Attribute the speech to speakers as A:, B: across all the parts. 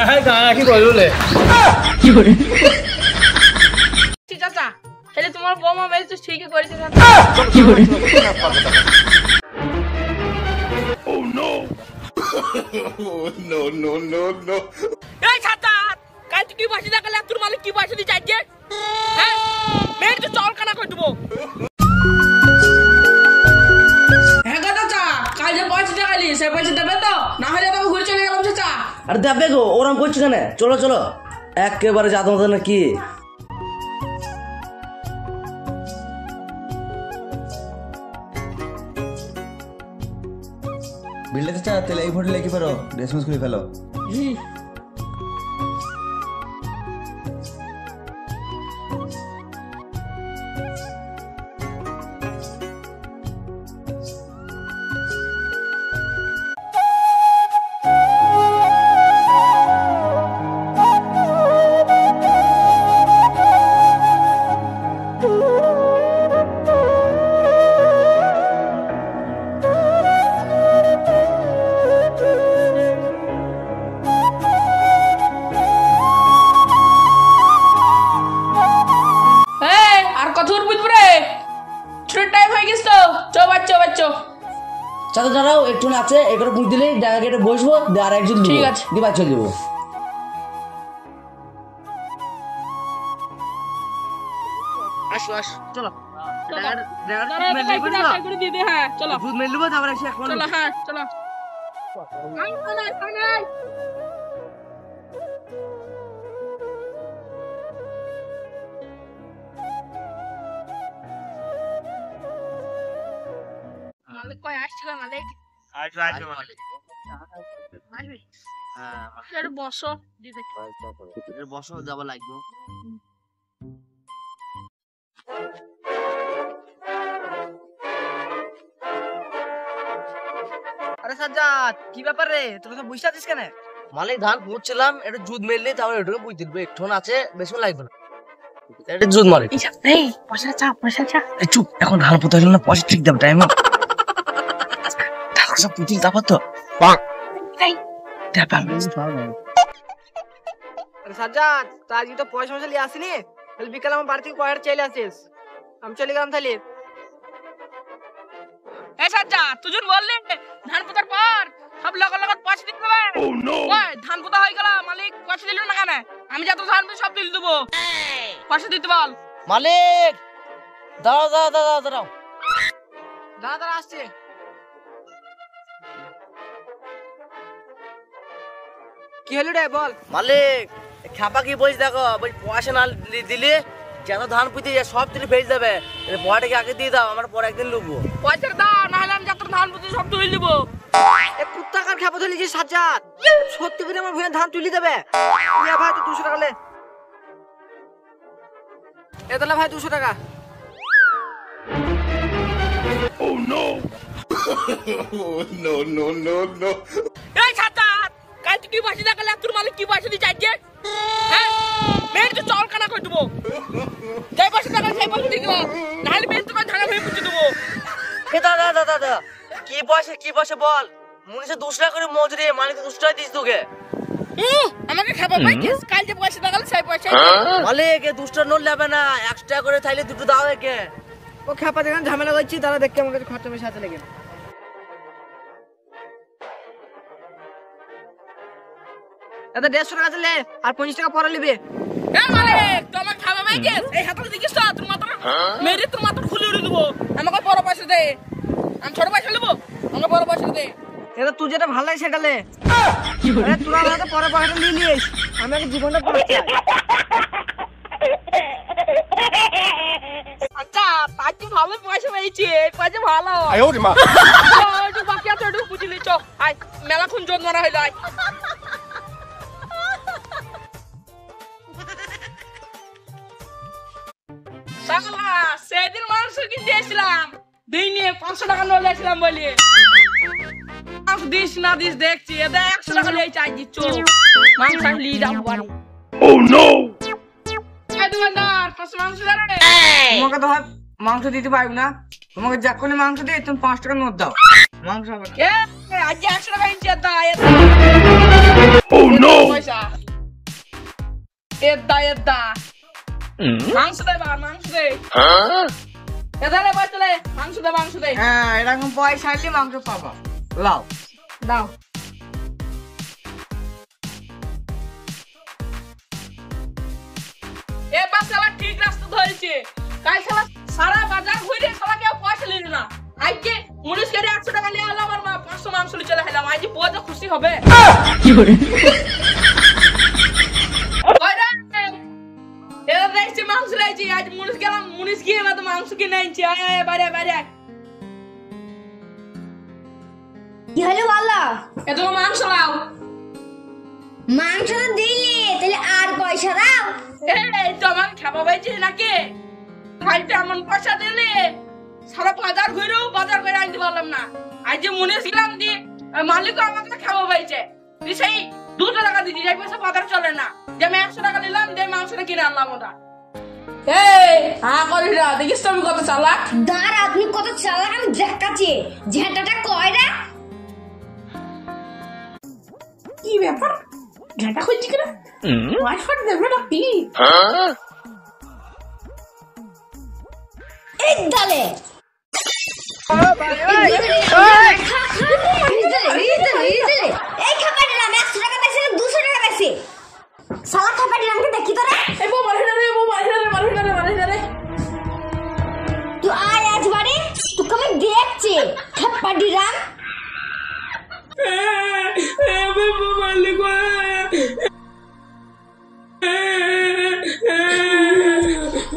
A: high গানা কি কইলে কি করে
B: চাচা হেলে তোমার বৌমা বেশ তো ঠিকই করেছে
A: কি করে
C: oh no no no no no
B: এই চাচা কাল তুই কি বাসি দেখালে তোর মালিক কি বাসি দিয়ে যাইছে হ্যাঁ মেয়ে তো চল কানা কই দেবো হ্যাঁ গো চাচা কাল যে পয়সা দেখালি সে পয়সা দেবে তো না হলে তো ঘুরে চলে গেলাম চাচা
D: আরে দেবে গো ওরম করছো কেন চলো চলো একেবারে যাতো না কি
E: বিল্ডে চাচা তেলে এই ফটো লেখি পারো ড্রেস মিস খুলে ফেলো
D: চাচা দাঁড়াও একটু আছে এগুলো বুঝ দিলে জায়গা কেটে বসবো আর একজন
B: ঠিক আছে
D: দিবা চলে দেবো
B: আসো আসো চলো মালিক কই আসছিল মালিক
A: আইছো আইছো মালিক
B: আসবি হ্যাঁ বসো দিতে
D: বসো যাব লাগবে
B: আরে সাজ্জাদ কি ব্যাপার রে তোরা তো বুঝতে আছিস কেন
D: মালিক ধান পুঁতছিলাম এটা দুধ মেললে তাহলে এটুকু বুঝ দিবে একটু আছে বেশি লাগবে না এটা দুধ মালিক
B: এই পয়সা চা
D: চুপ এখন ধান পুঁতে হলো না পয়সা ঠিক দেবে টাইম সব পুঁতিল তারপর তো
B: সাজ্জাদ তা আজকে তো পয়সা মশা নিয়ে আসিনি তাহলে বিকালে আমার বাড়ি থেকে কয়টা চাইলে আসিস আমি চলে গেলাম তাহলে এই সাজ্জাদ তুই যখন বললি ধান পোতার পর সব লগা পয়সা দিতে হবে ওই ধান পোতা হয়ে গেল মালিক পয়সা দিল না কেন আমি যত ধান সব দিল দেবো পয়সা দিতে বল
D: মালিক দাঁড়াও
B: দাদা আসছে কি হলো রে বল
D: মালিক খাপা কি বলছি দেখো পয়সা না দিলে যত ধান পুঁতে সব দিলে ফেস যাবে পয়সাটাকে আগে দিয়ে দাও আমরা পরে একদিন লুবো
B: পয়সা দাও না হলে আমি যত ধান পুঁতে সব তুলে দেবো এ কুত্তাকার খাপা ধরে যে সাজ্জাদ সত্যি করে আমার ভুঁয়ে ধান তুলে দেবে ভাই তো 200 টাকা লে এ তাহলে ভাই 200 টাকা
C: oh no no no no no
B: এই সাজ্জাদ কাল তুই কি বাসি দেখালে তোর মালিক কি বাসি দিয়ে যাইছে হ্যাঁ মেয়ে তো চল কানা করে দেবো যাই পয়সা টাকা সেই পয়সা দিয়ে দেবো নাহলে মেয়ে তো ধানা ভেঙে পুঁতে দেবো
D: এ দাদা কি পয়সা বল মুনিশে 200 টাকা করে মজুরি মালিক 200 টাকা দিস তোকে
B: আমাকে খাবা পাইছিস কাল যে পয়সা দেখালে সেই পয়সা
D: মালিক এ 200 টাকা নোট নেবে না 100 টাকা করে তাইলে দুটো দাও একে
B: ও খাপা দেখেন ঝামেলা করছি তারা দেখতে আমার কাছে খরচা বেশি হাতে লেগে এটা 150 টাকা দিলে আর 50 টাকা পরে নিবে এ মালিক তোমার খাবা পাইছিস এই হাতটা দেখিস তো তোর মাথা মেরে তোর মাথা খুলে উড়ে দেবো আমাকে বড় পয়সা দে আমি ছোট পয়সা নেবো আমাকে বড় পয়সা দে এটা তুই যেটা ভালো লাগে সেটা লে আরে তোরা আমাকে পরে পয়সাটা নিয়ে নিস আমি আগে জীবনটা বাঁচাই আচ্ছা তাকে ভালো পয়সা পেয়েছি পয়সা ভালো একটু বাকি আছে একটু বুঝে নিচ্ছ আয় মেলাক্ষণ জোর মারা হয়ে যায় সেদিন মাংস কিনতে এসেছিলাম দিইনি 500 টাকা নোট এসেছিলাম বলি দিস না দিস দেখছি এদের 100 টাকা নিয়ে চাই দিচ্ছ মাংস নিয়ে যাবো বাড়ি
C: ও নো
B: দোকানদার মাংস তোমাকে তো মাংস দিতে পারবো না তোমাকে যখনই মাংস দিই তুমি 5 টাকা নোট দাও মাংস হবে না আজ 100 টাকা ইনচার দাও
C: ও নো
B: পয়সা এদা মাংস দে বা মাংস দে এদালে বসলে মাংস দে
A: হ্যাঁ এরকম পয়সা আসলে মাংস পাবা লাও
B: দাও এবার শালা ঠিক রাস্তা ধরেছে কাল শালা সারা বাজার ঘুরে শালা কেউ পয়সা নিল না আজকে মুনিশ করে 100 টাকা নিয়ে এলাম আর মা 500 মাংস নিয়ে চলে এলাম আজ বুয়া তো খুশি হবে কি করে এরা দেখছি মাংস লাইছি আজ মুনিশ গেলাম মুনিশ গিয়ে তো মাংস কিনে আনছি আয় আয় বাইরে
F: কি হলো বলো
B: এত মাংস লাও
F: মাংস তো দিলি তাহলে আর পয়সা দাও
B: এই তো আমার খাবা বাইছে নাকি খাইতে এমন পয়সা দিলে সারা বাজার ঘুরেও বাজার করে আনতে পারলাম না আজ যে মনে ছিলাম যে মালিকও আমাকে খাওয়া পাইছে সেই 200 টাকা দিদি যাই পয়সা বাজার চলে না যে আমি 100 টাকা দিলাম যে মাংসটা কিনে আনলাম ওটা এই করিস না দেখিস তুমি কত চালাক
F: দাঁড় আপনি কত চালাক আমি দেখাচ্ছি ঝেঁটাটা কয়রা
B: কি ব্যাপার ঘাটা খুঁজছি কিনা ওয়াইফাই দেবে না কি
F: এই দালে এই খাবার দিলাম 100 টাকা বেশি 200 টাকা বেশি সালা খাবার দিলাম কি দেখি তোরা
B: এই বউ মারি না রে
F: তুই আয় আজ বাড়ি তোকে আমি দেখছি খাবার দিলাম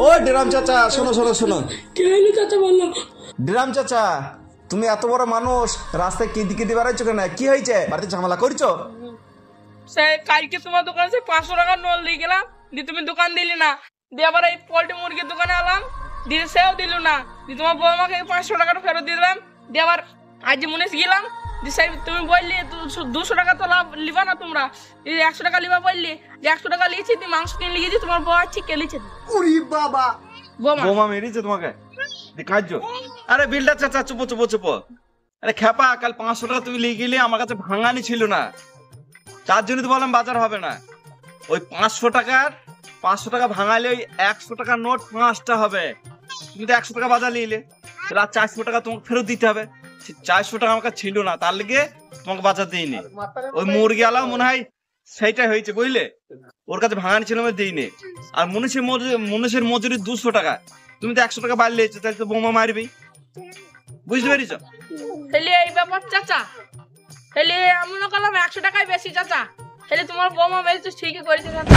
E: ও ডিরাম চাচা শোনো শোনো শোনো
B: চাচা বললো
E: ডিরাম চাচা তুমি এত বড় মানুষ রাস্তায় কি দিকে দিয়ে বেড়াইছো কেন কি হয়েছে বাড়িতে ঝামেলা করছো
B: সে কালকে তোমার দোকানে সে 500 টাকা নোট দিয়ে গেলাম দিয়ে তুমি দোকান দিলি না দিয়ে আবার এই পোল্ট্রি মুরগির দোকানে আলাম দিয়ে সেও দিল না দিয়ে তোমার বউ আমাকে 500 টাকাটা ফেরত দিয়ে দিলাম দিয়ে আবার আজ মনে গেলাম দিয়ে সেই তুমি বললি 200 টাকা তো লাভ লিবা না তোমরা 100 টাকা লিবা বললি যে 100 টাকা লিয়েছি তুই মাংস কিনে লিয়েছি তোমার বউ আছে কে লিয়েছে
E: উরি বাবা
B: বৌমা
E: বোমা মেরেছে তোমাকে দেখাচ্ছো আরে বিলটা চাচা চুপ আরে খেপা কাল 500 টাকা তুমি লিয়ে গেলে আমার কাছে ভাঙানি ছিল না তার জন্য তো বললাম বাজার হবে না ওই 500 টাকা ভাঙালে ওই 100 টাকার নোট 5টা হবে তুমি তো 100 টাকা বাজার নিলে তাহলে আর 400 টাকা তোমাকে ফেরত দিতে হবে 400 টাকা আমার কাছে ছিল না তার লেগে তোমাকে বাজার দিইনি ওই মুরগি আলাও মনে হয় সেইটাই হয়েছে বুঝলে ওর কাছে ভাঙানি ছিল আমি দিইনি আর মনুষের মজুরি 200 টাকা তুমি তো 100 টাকা বাড়ি লিয়েছো তাহলে তো বোমা মারবি বুঝতে পেরেছ
B: তাহলে এই ব্যাপার চাচা তাহলে আমি মনে করলাম 100 টাকাই বেশি চাচা তাহলে তোমার বৌমা মেরেছে ঠিকই করেছে চাচা